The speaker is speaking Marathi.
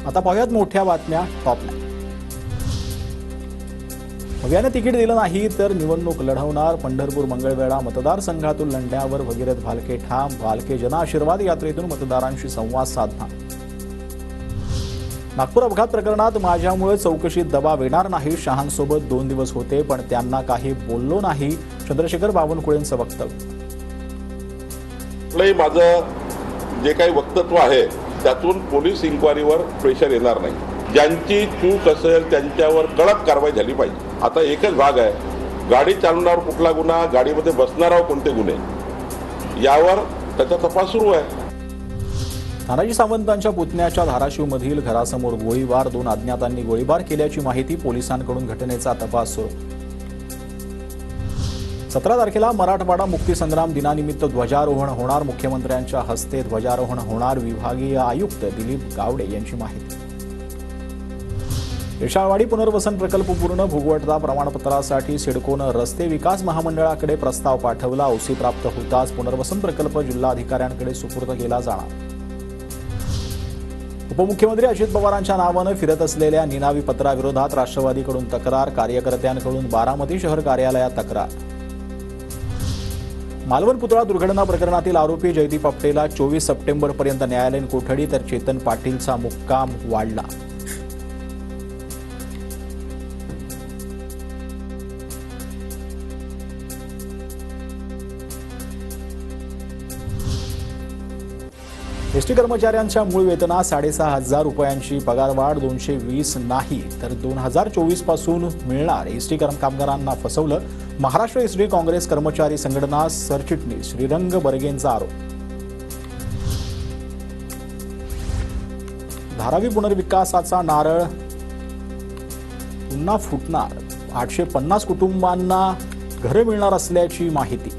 आता पाहूयात मोठ्या बातम्या टॉप 9. भव्याने तिकीट दिलं नाही तर निवडणूक लढवणार. पंढरपूर मंगळवेढा मतदारसंघातून लढण्यावर भगीरथ भालके ठाम. भालके जनआशीर्वाद यात्रेतून मतदारांशी संवाद साधणार. नागपूर अपघात प्रकरणात माझ्यामुळे चौकशीत दबाव येणार नाही. शहांसोबत 2 दिवस होते पण त्यांना काही बोललो नाही. चंद्रशेखर बावनकुळेंचं वक्तव्य. माझं जे काही वक्तव्य आहे त्यातून पोलीस इन्क्वायरीवर प्रेशर येणार नाही. ज्यांची चूक असेल त्यांच्यावर कडक कारवाई झाली पाहिजे. आता एकच भाग आहे, गाडी चालवणाऱ्यावर कुठला गुन्हा, गाडीमध्ये बसणाऱ्यावर कोणते गुन्हे, यावर त्याचा तपास सुरू आहे. तानाजी सावंतांच्या पुतण्याच्या धाराशिवमधील घरासमोर गोळीबार. 2 अज्ञातांनी गोळीबार केल्याची माहिती. पोलिसांकडून घटनेचा तपास सुरू. 17 तारखेला मराठवाडा मुक्तीसंग्राम दिनानिमित्त ध्वजारोहण होणार. मुख्यमंत्र्यांच्या हस्ते ध्वजारोहण होणार. विभागीय आयुक्त दिलीप गावडे यांची माहिती. रेशाळवाडी पुनर्वसन प्रकल्प पूर्ण. भूगवटता प्रमाणपत्रासाठी सिडकोनं रस्ते विकास महामंडळाकडे प्रस्ताव पाठवला. ओसी प्राप्त होताच पुनर्वसन प्रकल्प जिल्हाधिकाऱ्यांकडे सुपूर्द केला जाणार. उपमुख्यमंत्री अजित पवारांच्या नावानं फिरत असलेल्या निनावी पत्राविरोधात राष्ट्रवादीकडून तक्रार. कार्यकर्त्यांकडून बारामती शहर कार्यालयात तक्रार. मालवण पुतळा दुर्घटना प्रकरणातील आरोपी जयदीप आपटेला 24 सप्टेंबरपर्यंत न्यायालयीन कोठडी. तर चेतन पाटीलचा मुक्काम वाढला. एसटी कर्मचाऱ्यांच्या मूळ वेतनात 6,500 रुपयांची पगारवाढ. 220 नाही तर 2024 पासून मिळणार. एसटी कामगारांना फसवलं. महाराष्ट्र एसटी काँग्रेस कर्मचारी संघटना सरचिटणीस श्रीरंग बर्गेंचा आरोप. धारावी पुनर्विकासाचा नारळ पुन्हा फुटणार. 850 कुटुंबांना घरे मिळणार असल्याची माहिती.